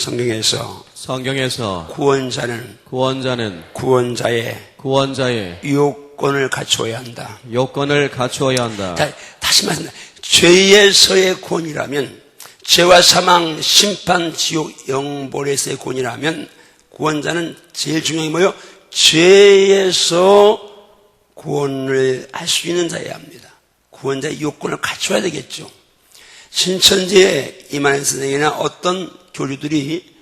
성경에서 구원자는 구원자의 요건을 갖추어야 한다. 한다. 다시 말합니다. 죄에서의 구원이라면, 죄와 사망, 심판, 지옥, 영벌에서의 구원이라면 구원자는 제일 중요한 게 뭐예요? 죄에서 구원을 할 수 있는 자여야 합니다. 구원자의 요건을 갖춰야 되겠죠. 신천지의 이만희 선생이나 어떤 교주들이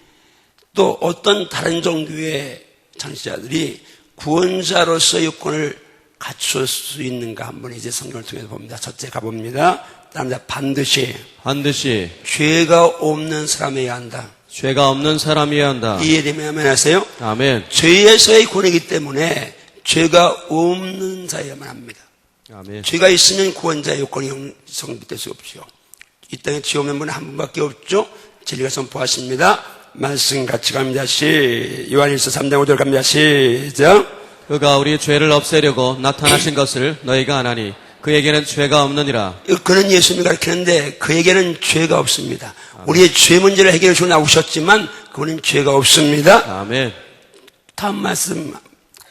또 어떤 다른 종교의 창시자들이 구원자로서의 요건을 갖출 수 있는가 한번 이제 성경을 통해서 봅니다. 첫째 가봅니다. 다음 반드시 죄가 없는 사람이어야 한다. 이해되면 아멘 하세요? 아멘. 죄에서의 구원이기 때문에 죄가 없는 자여야만 합니다. 아멘. 죄가 있으면 구원자의 요건이 성립될 수 없죠. 이 땅에 죄 없는 분은 한 분밖에 없죠. 진리가 선포하십니다. 말씀 같이 갑니다. 요한일서 3장 5절 갑니다. 시작. 그가 우리 죄를 없애려고 나타나신 것을 너희가 아나니 그에게는 죄가 없느니라. 그는 예수님이 가르치는데 그에게는 죄가 없습니다. 우리의 죄 문제를 해결해 주고 나오셨지만 그분은 죄가 없습니다. 아멘. 다음 말씀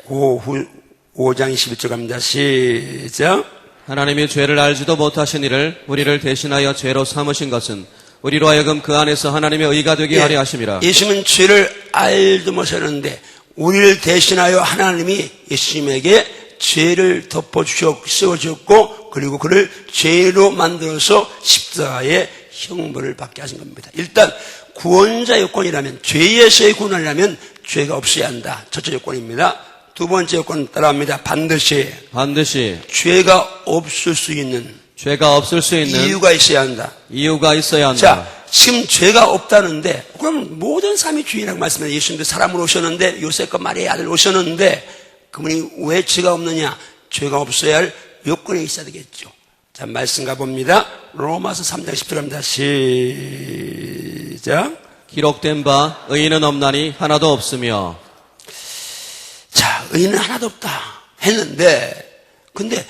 5장 21절 갑니다. 시작. 하나님이 죄를 알지도 못하신 이를 우리를 대신하여 죄로 삼으신 것은 우리로 하여금 그 안에서 하나님의 의가 되게 하려 하심이라. 예수님은 죄를 알도 못하는데 우리를 대신하여 하나님이 예수님에게 죄를 덮어주셨고 그리고 그를 죄로 만들어서 십자가의 형벌을 받게 하신 겁니다. 일단 구원자 요건이라면, 죄에서의 구원이라면 죄가 없어야 한다. 첫째 요건입니다. 두 번째 요건 따라합니다. 반드시 죄가 없을 수 있는 이유가 있어야 한다. 자, 지금 죄가 없다는데 그럼 모든 사람이 주인이라고 말씀해요. 예수님도 사람으로 오셨는데 요셉과 마리아의 아들 오셨는데 그분이 왜 죄가 없느냐? 죄가 없어야 할 요건이 있어야 되겠죠. 자, 말씀 가봅니다. 로마서 3장 10절 갑니다. 시작. 기록된 바 의인은 없나니 하나도 없으며. 자, 의인은 하나도 없다 했는데 근데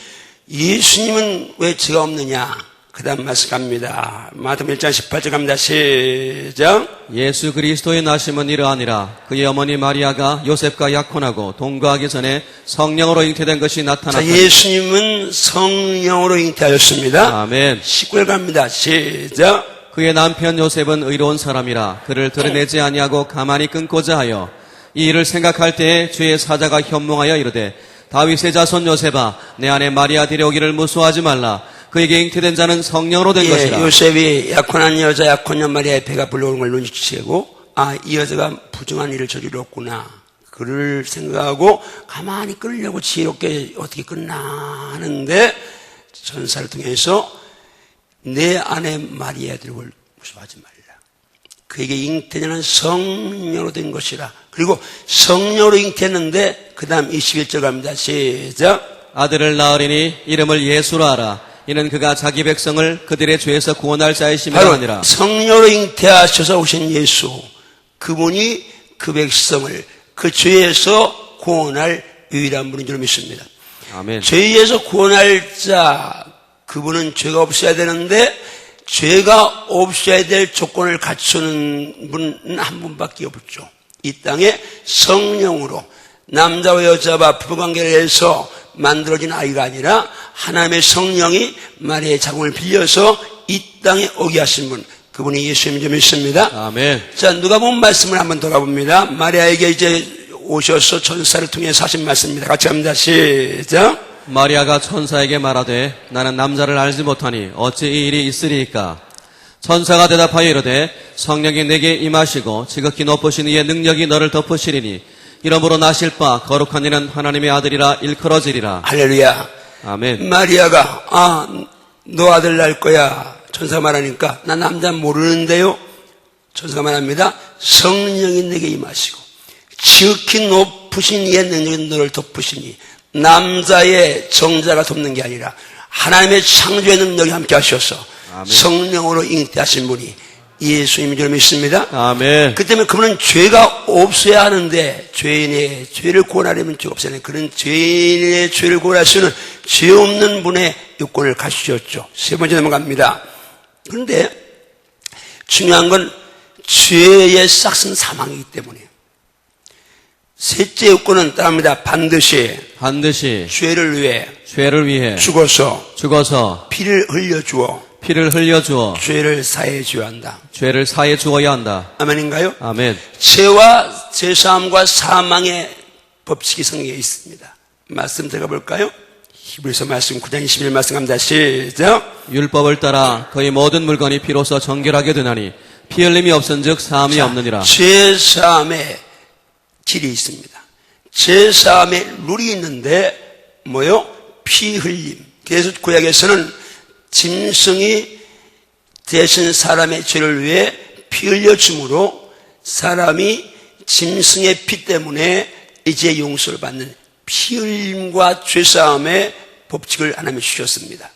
예수님은 왜 죄가 없느냐? 그 다음 말씀 갑니다. 마태복음 1장 18절 갑니다. 시작. 예수 그리스도의 나심은 이러하니라. 그의 어머니 마리아가 요셉과 약혼하고 동거하기 전에 성령으로 잉태된 것이 나타났다. 자, 예수님은 성령으로 잉태하였습니다. 아멘. 19절 갑니다. 시작. 그의 남편 요셉은 의로운 사람이라 그를 드러내지 아니하고 가만히 끊고자 하여 이 일을 생각할 때에 주의 사자가 현몽하여 이르되 다윗의 자손 요셉아 내 아내 마리아 데려오기를 무수하지 말라. 그에게 잉태된 자는 성령으로 된 것이라. 요셉이 약혼한 여자 약혼녀 마리아의 배가 불러오는 걸 눈치채고 이 여자가 부정한 일을 저질렀구나. 그를 생각하고 가만히 끌려고 지혜롭게 어떻게 끝나 하는데 전사를 통해서 내 아내 마리아 데려올 무수하지 말라. 그에게 잉태자는 성령으로 된 것이라. 그리고 성령으로 잉태했는데 그 다음 21절 갑니다. 시작. 아들을 낳으리니 이름을 예수로 하라. 이는 그가 자기 백성을 그들의 죄에서 구원할 자이심이라 하니라. 성령으로 잉태하셔서 오신 예수, 그분이 그 백성을 그 죄에서 구원할 유일한 분인 줄 믿습니다. 아멘. 죄에서 구원할 자, 그분은 죄가 없어야 되는데 죄가 없어야 될 조건을 갖추는 분은 한 분밖에 없죠. 이 땅에 성령으로 남자와 여자와 부부관계를 해서 만들어진 아이가 아니라 하나님의 성령이 마리아의 자궁을 빌려서 이 땅에 오게 하신 분, 그분이 예수님인 줄 믿습니다. 아멘. 자, 누가복음 말씀을 한번 돌아봅니다. 마리아에게 이제 오셔서 천사를 통해서 하신 말씀입니다. 같이 합니다. 시작. 마리아가 천사에게 말하되 나는 남자를 알지 못하니 어찌 이 일이 있으리이까. 천사가 대답하여 이르되 성령이 내게 임하시고 지극히 높으신 이의 능력이 너를 덮으시리니 이러므로 나실 바 거룩한 이는 하나님의 아들이라 일컬어지리라. 할렐루야. 아멘. 마리아가 너 아들 낳을 거야. 천사가 말하니까 나 남자 모르는데요. 천사가 말합니다. 성령이 내게 임하시고 지극히 높으신 이의 능력이 너를 덮으시니 남자의 정자가 덮는 게 아니라 하나님의 창조의 능력이 함께 하셔서 아멘. 성령으로 잉태하신 분이 예수님인 줄 믿습니다. 아멘. 그 때문에 그분은 죄가 없어야 하는데 죄인의 죄를 구원하려면 죄가 없어야 하는 그런 죄인의 죄를 구원할 수 있는 죄 없는 분의 요건을 갖추셨죠. 세 번째 넘어갑니다. 그런데 중요한 건 죄의 싹은 사망이기 때문에. 셋째 요건은 따릅니다. 반드시 죄를 위해 죽어서 피를 흘려주어 죄를 사해 주어야 한다. 아멘인가요? 아멘. 죄와 죄사함과 사망의 법칙이 성경에 있습니다. 말씀 들어볼까요? 히브리서 말씀 9장 21 말씀 갑니다. 시작. 율법을 따라 거의 모든 물건이 피로써 정결하게 되나니 피 흘림이 없은즉 사함이 없느니라. 죄사함의 길이 있습니다. 죄사함의 룰이 있는데 뭐요? 피 흘림. 그래서 구약에서는 짐승이 대신 사람의 죄를 위해 피 흘려줌으로 사람이 짐승의 피 때문에 이제 용서를 받는 피 흘림과 죄사함의 법칙을 하나님이 주셨습니다.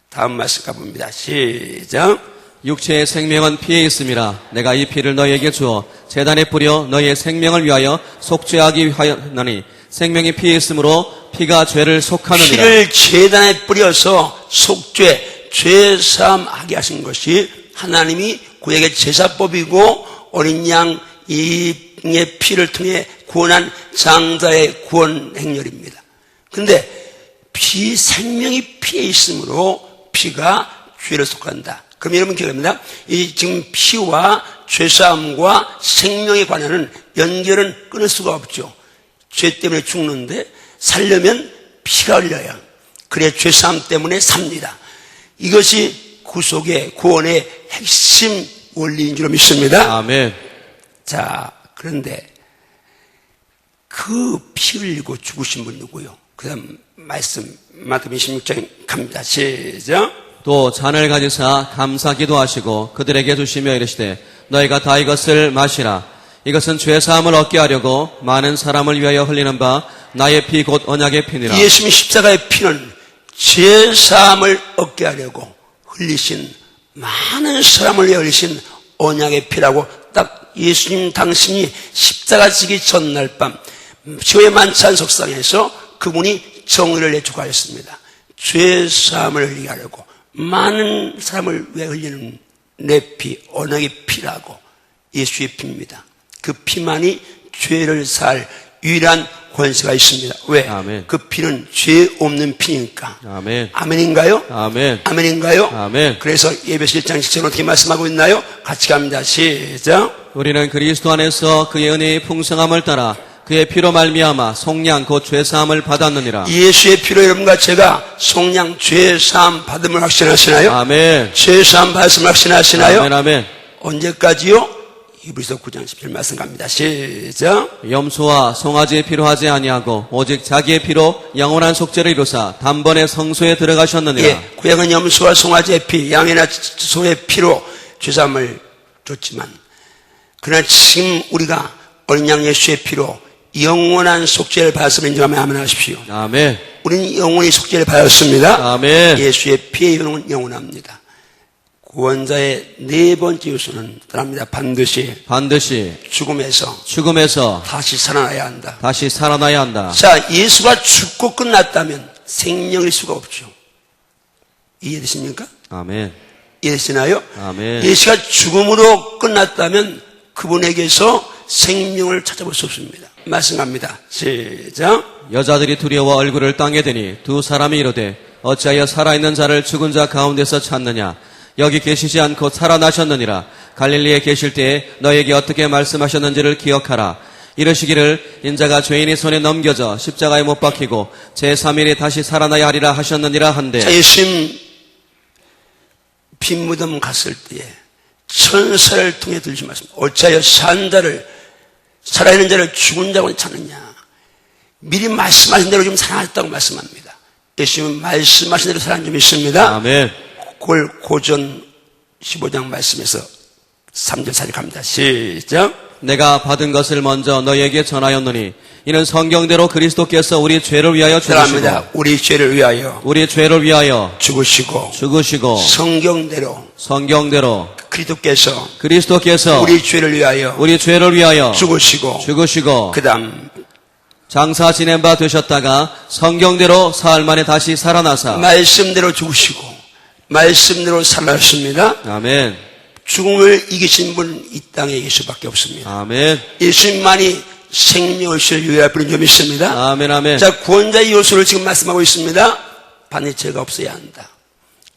다음 말씀 가봅니다. 시작. 육체의 생명은 피에 있음이라. 내가 이 피를 너희에게 주어 제단에 뿌려 너희의 생명을 위하여 속죄하기 위하였나니 생명이 피에 있으므로 피가 죄를 속하느니라. 피를 제단에 뿌려서 속죄, 죄사함하게 하신 것이 하나님이 구약의 제사법이고 어린 양의 피를 통해 구원한 장자의 구원 행렬입니다. 근데 생명이 피에 있으므로 피가 죄를 속한다. 그럼 여러분 기억합니다. 이 지금 피와 죄사함과 생명에 관한 연결은 끊을 수가 없죠. 죄 때문에 죽는데 살려면 피가 흘려야. 그래 죄사함 때문에 삽니다. 이것이 구속의 구원의 핵심 원리인 줄 믿습니다. 아멘. 자, 그런데 그 피 흘리고 죽으신 분 누구요? 그 다음 말씀 마태복음 26장 갑니다. 시작. 또 잔을 가지사 감사 기도하시고 그들에게 주시며 이르시되 너희가 다 이것을 마시라. 이것은 죄사함을 얻게 하려고 많은 사람을 위하여 흘리는 바 나의 피 곧 언약의 피니라. 예수님 십자가의 피는 죄사함을 얻게 하려고 흘리신 많은 사람을 위하여 흘리신 언약의 피라고 딱 예수님 당신이 십자가 지기 전날 밤 교회 만찬 속상에서 그분이 정의를 내주고 하였습니다. 죄사함을 흘리게 하려고 많은 사람을 위해 흘리는 내 피, 언약의 피라고 예수의 피입니다. 그 피만이 죄를 살 유일한 권세가 있습니다. 왜? 아멘. 그 피는 죄 없는 피니까. 아멘. 아멘인가요? 아멘. 아멘인가요? 아멘. 그래서 예배서 1장 10절 어떻게 말씀하고 있나요? 같이 갑니다. 시작. 우리는 그리스도 안에서 그의 은혜의 풍성함을 따라 그의 피로 말미암아 속량 곧 죄사함을 받았느니라. 예수의 피로 여러분과 제가 속량 죄사함 받음을 확신하시나요? 아멘. 죄사함 받음을 확신하시나요? 아멘. 아멘. 언제까지요? 히브리서 9장 17 말씀 갑니다. 시작. 염소와 송아지의 피로 하지 아니하고 오직 자기의 피로 영원한 속죄를 이루사 단번에 성소에 들어가셨느니라. 예, 구약은 염소와 송아지의 피, 양이나 소의 피로 죄사함을 줬지만 그러나 지금 우리가 어린 양 예수의 피로 영원한 속죄를 받았음을 인정하며 아멘 하십시오. 아멘. 우리는 영원히 속죄를 받았습니다. 아멘. 예수의 피의 영원합니다. 구원자의 네 번째 요소는 따릅니다. 반드시 죽음에서 다시 살아나야 한다. 다시 살아나야 한다. 자, 예수가 죽고 끝났다면 생명일 수가 없죠. 이해되십니까? 아멘. 이해되시나요? 아멘. 예수가 죽음으로 끝났다면 그분에게서 생명을 찾아볼 수 없습니다. 말씀 갑니다. 시작. 여자들이 두려워 얼굴을 땅에 대니 두 사람이 이르되 어찌하여 살아있는 자를 죽은 자 가운데서 찾느냐. 여기 계시지 않고 살아나셨느니라. 갈릴리에 계실 때에 너에게 어떻게 말씀하셨는지를 기억하라. 이르시기를 인자가 죄인의 손에 넘겨져 십자가에 못 박히고 제3일에 다시 살아나야 하리라 하셨느니라 한데. 자, 예수님 빈무덤 갔을 때에 천사를 통해 들으신 말씀. 어찌하여 살아있는 자를 죽은 자고 찾느냐. 미리 말씀하신 대로 좀 살아났다고 말씀합니다. 예수님은 말씀하신 대로 살아난 점이 있습니다. 아멘. 그걸 고전 15장 말씀에서 3절 4절 갑니다. 시작. 내가 받은 것을 먼저 너희에게 전하였노니 이는 성경대로 그리스도께서 우리 죄를 위하여 죽으시고 우리 죄를 위하여 죽으시고 성경대로 그리스도께서 우리 죄를 위하여 죽으시고 그다음 장사 지낸 바 되셨다가 성경대로 사흘 만에 다시 살아나사 말씀대로 죽으시고 말씀대로 살아났습니다. 아멘. 죽음을 이기신 분 이 땅에 예수밖에 없습니다. 아멘. 예수님만이 생명을 유일할 분인 줄 믿습니다. 아멘, 아멘. 자, 구원자의 요소를 지금 말씀하고 있습니다. 반드시 죄가 없어야 한다.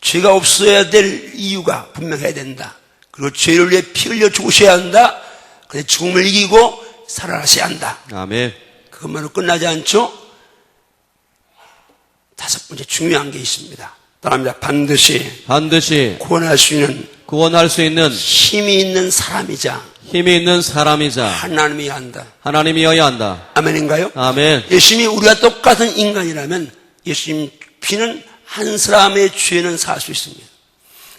죄가 없어야 될 이유가 분명해야 된다. 그리고 죄를 위해 피 흘려 죽으셔야 한다. 그래서 죽음을 이기고 살아나셔야 한다. 아멘. 그것만으로 끝나지 않죠? 다섯 번째 중요한 게 있습니다. 따라합니다. 반드시 구원할 수 있는 힘이 있는 사람이자 하나님이어야 한다. 아멘인가요? 아멘. 예수님이 우리가 똑같은 인간이라면 예수님 피는 한 사람의 죄는 사할 수 있습니다.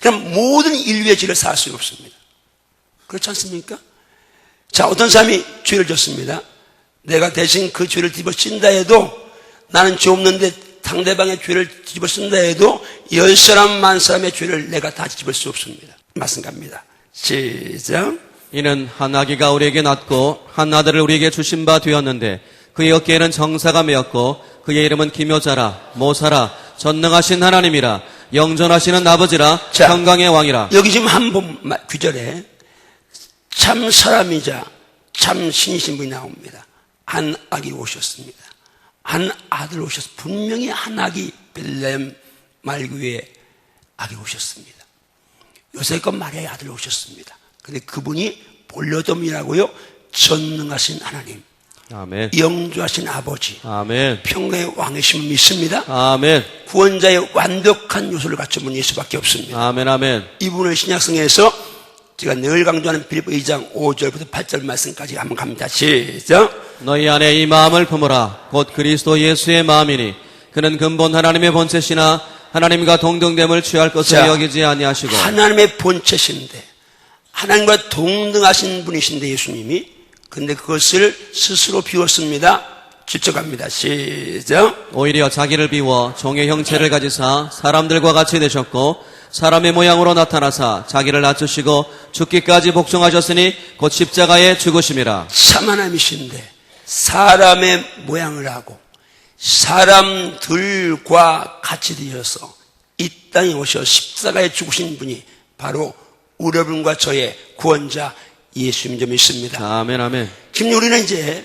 그럼 모든 인류의 죄를 사할 수가 없습니다. 그렇지 않습니까? 자, 어떤 사람이 죄를 졌습니다. 내가 대신 그 죄를 뒤집어 쓴다 해도 나는 죄 없는데 상대방의 죄를 뒤집어 쓴다 해도 10사람, 10,000사람의 죄를 내가 다 뒤집을 수 없습니다. 말씀 갑니다. 시작. 이는 한 아기가 우리에게 낳고 한 아들을 우리에게 주신 바 되었는데 그의 어깨에는 정사가 메었고 그의 이름은 기묘자라 모사라 전능하신 하나님이라 영존하시는 아버지라 자, 평강의 왕이라. 여기 지금 한 번 구절에 참 사람이자 참 신이신 분이 나옵니다. 한 아기 오셨습니다. 한 아들 오셨습니다. 분명히 한 아기 벨레헴 말구에 아기 오셨습니다. 요셉과 마리아의 아들 오셨습니다. 근데 그분이 볼려돔이라고요. 전능하신 하나님, 아멘. 영주하신 아버지, 아멘. 평강의 왕이심을 믿습니다. 아멘. 구원자의 완벽한 요소를 갖춘 분이 예수밖에 없습니다. 아멘. 아멘. 이분을 신약성에서 제가 늘 강조하는 빌립보 2장 5절부터 8절 말씀까지 한번 갑니다. 시작. 너희 안에 이 마음을 품으라. 곧 그리스도 예수의 마음이니 그는 근본 하나님의 본체시나 하나님과 동등됨을 취할 것을 여기지 아니하시고. 하나님의 본체신데 하나님과 동등하신 분이신데 예수님이 근데 그것을 스스로 비웠습니다. 질적합니다. 시작. 오히려 자기를 비워 종의 형체를 가지사 사람들과 같이 되셨고 사람의 모양으로 나타나사 자기를 낮추시고 죽기까지 복종하셨으니 곧 십자가에 죽으심이라. 참 하나님이신데 사람의 모양을 하고 사람들과 같이 되어서 이 땅에 오셔 십자가에 죽으신 분이 바로 우리 여러분과 저의 구원자 예수님 좀 있습니다. 아멘. 아멘. 지금 우리는 이제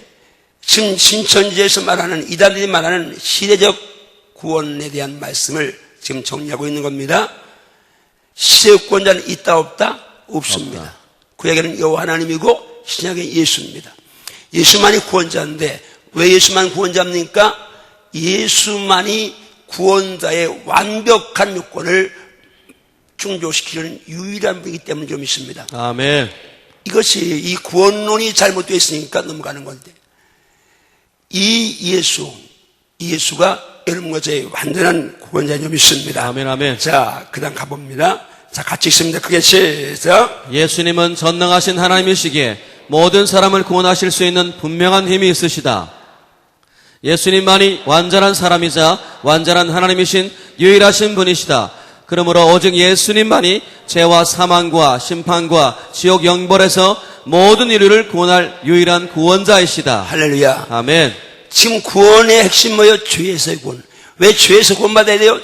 지금 신천지에서 말하는 이단들이 말하는 시대적 구원에 대한 말씀을 지금 정리하고 있는 겁니다. 시대적 구원자는 있다 없다? 없습니다. 구약에는 여호와 하나님이고 신약에 예수입니다. 예수만이 구원자인데 왜 예수만 구원자입니까? 예수만이 구원자의 완벽한 요건을 충족시키는 유일한 분이기 때문에 좀 있습니다. 아멘. 이것이 이 구원론이 잘못되어 있으니까 넘어가는 건데 이 예수가 여러분과 저의 완전한 구원자인 점 있습니다. 아멘. 아멘. 자, 그 다음 가봅니다. 자, 같이 있습니다. 크게 시작. 예수님은 전능하신 하나님이시기에 모든 사람을 구원하실 수 있는 분명한 힘이 있으시다. 예수님만이 완전한 사람이자 완전한 하나님이신 유일하신 분이시다. 그러므로 오직 예수님만이 죄와 사망과 심판과 지옥 영벌에서 모든 인류를 구원할 유일한 구원자이시다. 할렐루야. 아멘. 지금 구원의 핵심 뭐예요? 죄에서의 구원. 왜 죄에서 구원받아야 돼요?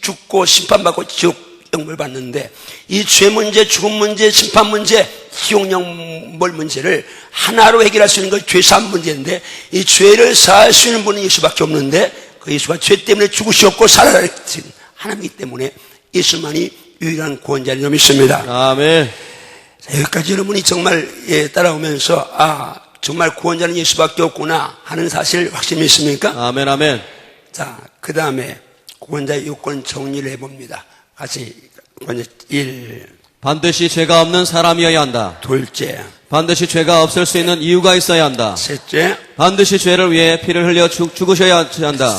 죽고 심판받고 지옥 영벌 받는데 이 죄 문제, 죽음 문제, 심판 문제, 지옥 영벌 문제를 하나로 해결할 수 있는 것이 죄사함 문제인데 이 죄를 사할 수 있는 분은 예수밖에 없는데 그 예수가 죄 때문에 죽으셨고 살아나신 하나님이기 때문에 예수만이 유일한 구원자를 좀 있습니다. 아멘. 자, 여기까지 여러분이 정말 따라오면서 정말 구원자는 예수밖에 없구나 하는 사실 확신이 있습니까? 아멘. 아멘. 자, 그 다음에 구원자의 요건 정리를 해봅니다. 같이 1. 반드시 죄가 없는 사람이어야 한다. 둘째. 반드시 죄가 없을 수 있는 이유가 있어야 한다. 셋째. 반드시 죄를 위해 피를 흘려 죽으셔야 한다.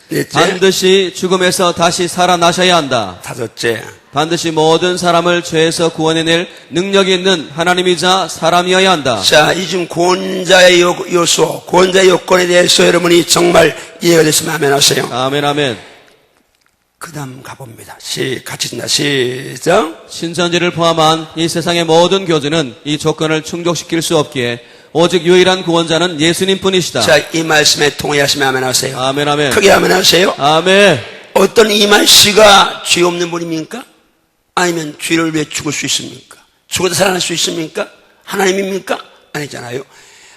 넷째. 반드시 죽음에서 다시 살아나셔야 한다. 다섯째. 반드시 모든 사람을 죄에서 구원해낼 능력이 있는 하나님이자 사람이어야 한다. 자, 이 지금 구원자의 요소, 구원자의 요건에 대해서 여러분이 정말 이해가 됐으면 아멘 하세요. 아멘. 아멘. 그 다음 가봅니다. 같이 쓴다. 시작. 신천지를 포함한 이 세상의 모든 교주는 이 조건을 충족시킬 수 없기에 오직 유일한 구원자는 예수님 뿐이시다. 자, 이 말씀에 동의하시면 아멘 하세요. 아멘. 아멘. 크게 아멘 하세요. 아멘. 어떤 이만 씨가 죄 없는 분입니까? 아니면 죄를 위해 죽을 수 있습니까? 죽어도 살아날 수 있습니까? 하나님입니까? 아니잖아요.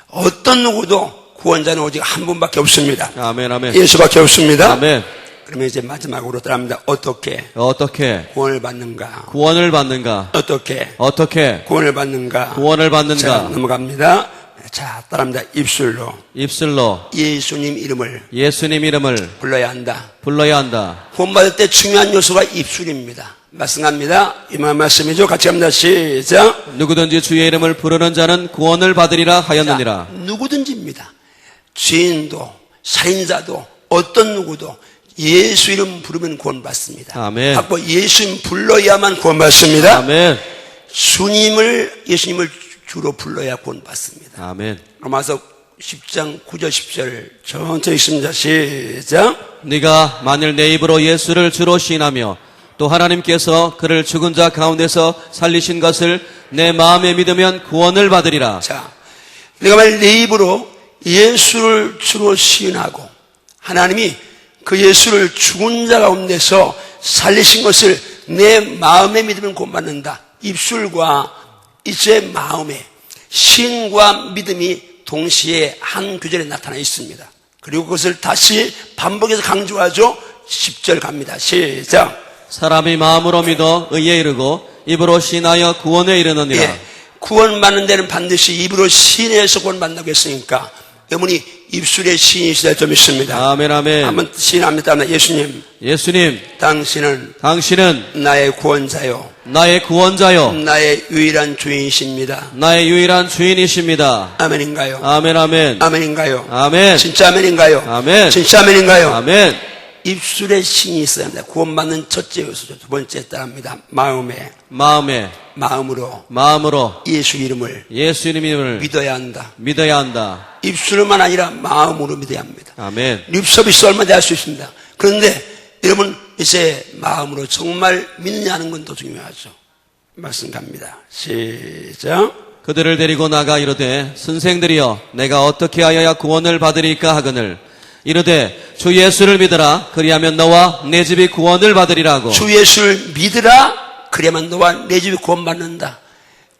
어떤 누구도 구원자는 오직 한 분밖에 없습니다. 아멘, 아멘. 예수밖에 없습니다. 아멘. 그러면 이제 마지막으로 들어갑니다. 어떻게 어떻게 구원을 받는가? 구원을 받는가? 어떻게 구원을 받는가? 구원을 자, 받는가? 넘어갑니다. 자, 따라합니다. 입술로 입술로 예수님 이름을 예수님 이름을 불러야 한다. 불러야 한다. 구원받을 때 중요한 요소가 입술입니다. 말씀합니다. 이만 말씀이죠. 같이 합니다. 시작. 누구든지 주의 이름을 부르는 자는 구원을 받으리라 하였느니라. 자, 누구든지입니다. 죄인도 살인자도 어떤 누구도 예수 이름 부르면 구원받습니다. 아멘. 바로 예수 이름 불러야만 구원받습니다. 아멘. 예수님을 주로 불러야 구원받습니다. 아멘. 로마서 10장 9절 10절 전체 읽습니다. 시작. 네가 만일 내 입으로 예수를 주로 시인하며 또 하나님께서 그를 죽은 자 가운데서 살리신 것을 내 마음에 믿으면 구원을 받으리라. 자, 내가 만일 내 입으로 예수를 주로 시인하고 하나님이 그 예수를 죽은 자 가운데서 살리신 것을 내 마음에 믿으면 구원받는다. 입술과 이제 마음에 신과 믿음이 동시에 한 구절에 나타나 있습니다. 그리고 그것을 다시 반복해서 강조하죠. 10절 갑니다. 시작. 사람이 마음으로 믿어 의에 이르고 입으로 시인하여 구원에 이르느니라. 예, 구원받는 데는 반드시 입으로 시인해서 구원받는다고 했으니까 여러분이 입술에 시인이시다 좀 있습니다. 아멘, 아멘. 한번 시인합니다. 예수님, 예수님, 당신은 나의 구원자요, 나의 구원자요, 나의 유일한 주인이십니다. 나의 유일한 주인이십니다. 아멘인가요? 아멘, 아멘. 아멘인가요? 아멘. 진짜 아멘인가요? 아멘. 진짜 아멘인가요? 아멘. 입술에 신이 있어야 합니다. 구원받는 첫째 요소죠. 두 번째 따라합니다. 마음으로 예수 이름을 예수님 이름을 믿어야 한다. 믿어야 한다. 입술로만 아니라 마음으로 믿어야 합니다. 아멘. 립 서비스 얼마나 할 수 있습니다. 그런데 여러분 이제 마음으로 정말 믿느냐 하는 건 더 중요하죠. 말씀 갑니다. 시작. 그들을 데리고 나가 이르되 선생들이여 내가 어떻게 하여야 구원을 받으리까 하거늘 이르되 주 예수를 믿으라 그리하면 너와 내 집이 구원을 받으리라고. 주 예수를 믿으라 그래야만 너와 내 집이 구원받는다.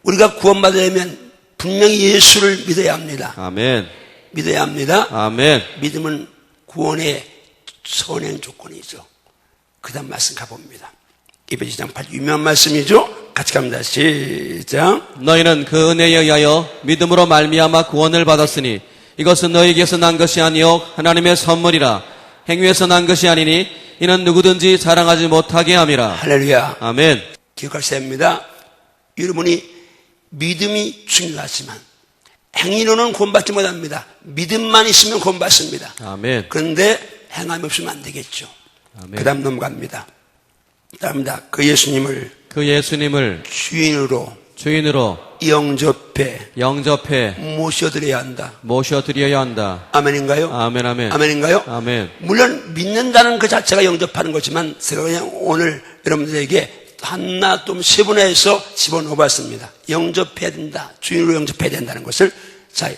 우리가 구원받으려면 분명히 예수를 믿어야 합니다. 아멘. 믿어야 합니다. 아멘. 믿음은 구원의 선행 조건이죠. 그 다음 말씀 가봅니다. 에베소서 8 유명한 말씀이죠. 같이 갑니다. 시작. 너희는 그 은혜에 의하여 믿음으로 말미암아 구원을 받았으니 이것은 너희에게서 난 것이 아니요 하나님의 선물이라. 행위에서 난 것이 아니니 이는 누구든지 자랑하지 못하게 함이라. 할렐루야. 아멘. 기억하셔야 합니다. 여러분이 믿음이 중요하지만 행위로는 구원받지 못합니다. 믿음만 있으면 구원받습니다. 아멘. 그런데 행함이 없으면 안 되겠죠. 아멘. 그 다음 넘어갑니다. 따릅니다. 그 예수님을 주인으로 영접해 모셔드려야 한다. 아멘인가요? 아멘, 아멘. 아멘인가요? 아멘. 물론 믿는다는 그 자체가 영접하는 거지만 제가 그냥 오늘 여러분들에게 하나 또 세분화해서 집어넣어봤습니다. 영접해야 된다. 주인으로 영접해야 된다는 것을 자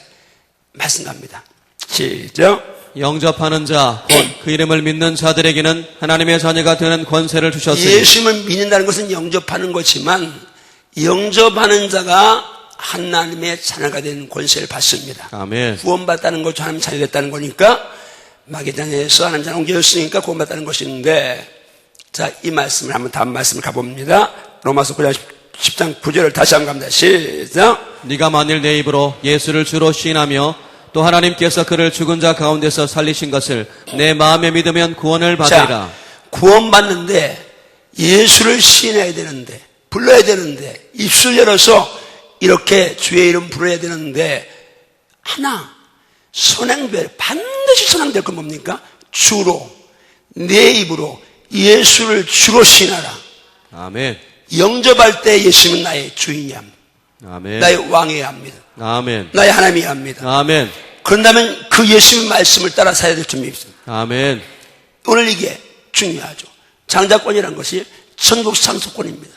말씀합니다. 시작. 영접하는 자, 곧 그 이름을 믿는 자들에게는 하나님의 자녀가 되는 권세를 주셨으니. 예수님을 믿는다는 것은 영접하는 거지만 영접하는 자가 하나님의 자녀가 되는 권세를 받습니다. 아멘. 구원받다는 것도 하나님 자녀가 됐다는 거니까 마게단에서 하나님 자녀 옮겨졌으니까 구원받다는 것인데 자, 이 말씀을 한번 다음 말씀을 가봅니다. 로마서 9장 10장 9절을 다시 한번 갑니다. 시작. 네가 만일 내 입으로 예수를 주로 시인하며 또 하나님께서 그를 죽은 자 가운데서 살리신 것을 내 마음에 믿으면 구원을 받으리라. 자, 구원받는데 예수를 시인해야 되는데 불러야 되는데 입술 열어서 이렇게 주의 이름 부르어야 되는데 하나 선행될 반드시 선행될 건 뭡니까? 주로 내 입으로 예수를 주로 시인하라. 아멘. 영접할 때 예수님은 나의 주인이야 합니다. 아멘. 나의 왕이어야 합니다. 아멘. 나의 하나님이어야 합니다. 아멘. 그런다면 그 예수님의 말씀을 따라 살아야 될 점이 있습니다. 아멘. 오늘 이게 중요하죠. 장자권이라는 것이 천국 상속권입니다.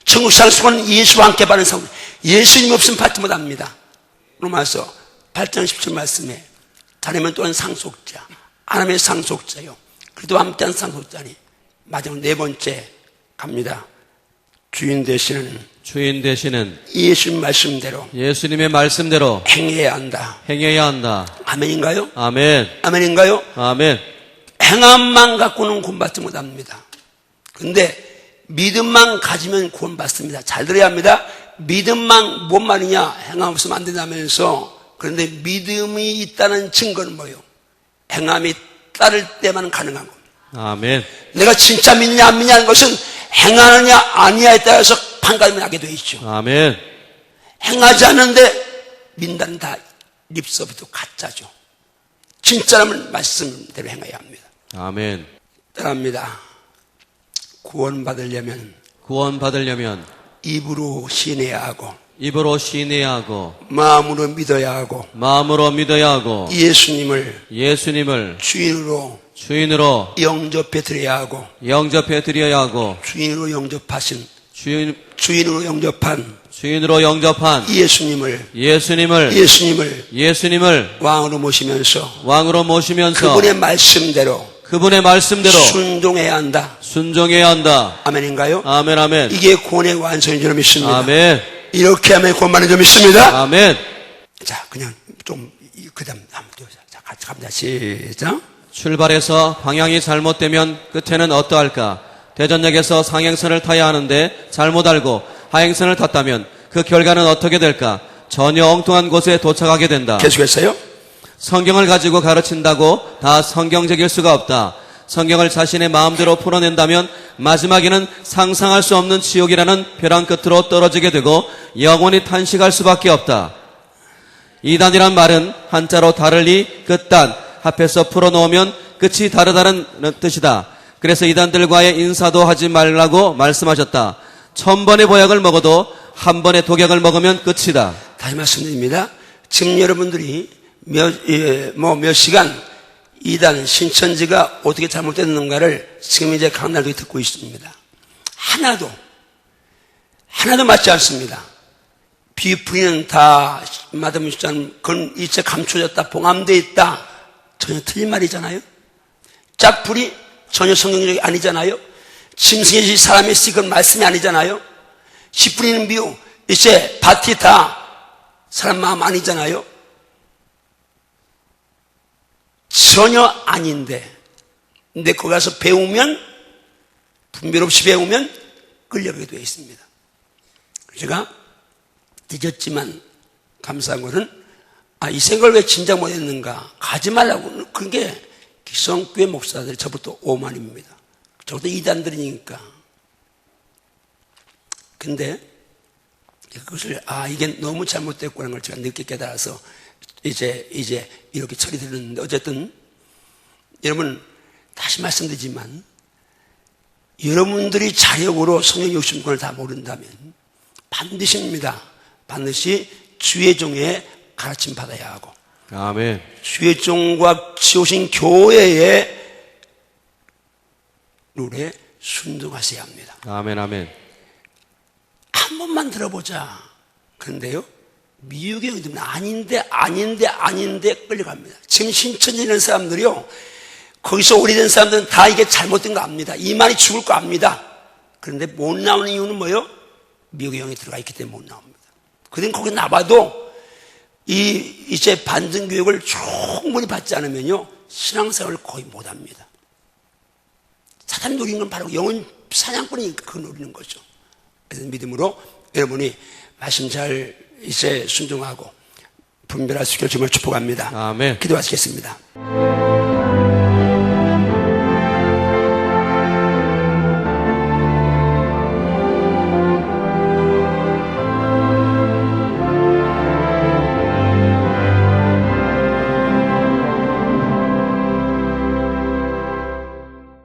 천국 상속권은 예수와 함께 받는 상속. 예수님 없으면 받지 못합니다. 로마서 8장 17 말씀에 자네면 또한 상속자, 하나님의 상속자요. 그리도 함께한 상속자니 마지막 네 번째 갑니다. 주인 되시는 주인 되시는 예수님 말씀대로 예수님의 말씀대로 행해야 한다. 행해야 한다. 아멘인가요? 아멘. 아멘인가요? 아멘. 행함만 갖고는 구원받지 못합니다. 근데 믿음만 가지면 구원받습니다. 잘 들어야 합니다. 믿음만 뭔 말이냐? 행함 없으면 안 된다면서. 그런데 믿음이 있다는 증거는 뭐예요? 행함이 따를 때만 가능한 겁니다. 아멘. 내가 진짜 믿느냐 안 믿느냐는 것은 행하느냐 아니냐에 따라서 판가름이 나게 되어 있죠. 아멘. 행하지 않는데 믿는다는 다 립서비도 가짜죠. 진짜라면 말씀대로 행해야 합니다. 아멘. 따라합니다. 구원받으려면 구원받으려면 입으로 시인해야 하고 입으로 시인해야 하고 마음으로 믿어야 하고 마음으로 믿어야 하고 예수님을 주인으로 영접해 드려야 하고 영접해 드려야 하고 주인으로 영접하신 주인으로 영접한 예수님을 왕으로 모시면서 그분의 말씀대로 순종해야 한다. 아멘인가요? 아멘. 아멘. 이게 구원의 완성인 줄 믿습니다. 아멘. 이렇게 하면 구원받는 줄 믿습니다. 아멘. 자, 그냥 그다음 자, 같이 갑니다. 시작. 출발해서 방향이 잘못되면 끝에는 어떠할까? 대전역에서 상행선을 타야 하는데 잘못 알고 하행선을 탔다면 그 결과는 어떻게 될까? 전혀 엉뚱한 곳에 도착하게 된다. 계속했어요? 성경을 가지고 가르친다고 다 성경적일 수가 없다. 성경을 자신의 마음대로 풀어낸다면 마지막에는 상상할 수 없는 지옥이라는 벼랑 끝으로 떨어지게 되고 영원히 탄식할 수밖에 없다. 이단이란 말은 한자로 다르리 끝단 합해서 풀어놓으면 끝이 다르다는 뜻이다. 그래서 이단들과의 인사도 하지 말라고 말씀하셨다. 1000번의 보약을 먹어도 한 번의 독약을 먹으면 끝이다. 다시 말씀드립니다. 지금 여러분들이 몇 시간 이단 신천지가 어떻게 잘못됐는가를 지금 이제 강날도 듣고 있습니다. 하나도 맞지 않습니다. 비프리는 다 마담이시잖아요. 그건 일체 감춰졌다, 봉함되어 있다. 전혀 틀린 말이잖아요. 짝풀이 전혀 성경적이 아니잖아요. 짐승의 사람의 씨 그건 말씀이 아니잖아요. 씨 뿌리는 비유 이제 밭이 다 사람 마음 아니잖아요. 전혀 아닌데 근데 거기 가서 배우면 분별 없이 배우면 끌려가게 되어 있습니다. 제가 늦었지만 감사한 것은 이 생각을 왜 진작 못했는가 가지 말라고. 그게 기성교회 목사들이 저부터 오만입니다. 저부터 이단들이니까. 근데 그것을 이게 너무 잘못됐구나 걸 제가 늦게 깨달아서 이제 이렇게 처리되는데 어쨌든 여러분 다시 말씀드리지만 여러분들이 자력으로 성령 60권을 다 모른다면 반드시입니다. 반드시 주의 종의 가르침 받아야 하고 아멘. 주의 종과 지오신 교회의 룰에 순종하셔야 합니다. 아멘. 아멘. 한 번만 들어보자. 그런데요 미국의 형들은 아닌데 끌려갑니다. 지금 신천지에 있는 사람들이요 거기서 오래된 사람들은 다 이게 잘못된 거 압니다. 이만이 죽을 거 압니다. 그런데 못 나오는 이유는 뭐예요? 미국의 형이 들어가 있기 때문에 못 나옵니다. 그들은 거기 나와도 이제 반전 교육을 충분히 받지 않으면요 신앙생활을 거의 못 합니다. 사탄 노리는 건 바로 영혼 사냥꾼이니까 그걸 노리는 거죠. 그래서 믿음으로 여러분이 말씀 잘 이제 순종하고 분별할 수 있기를 주님을 축복합니다. 아멘. 기도하시겠습니다.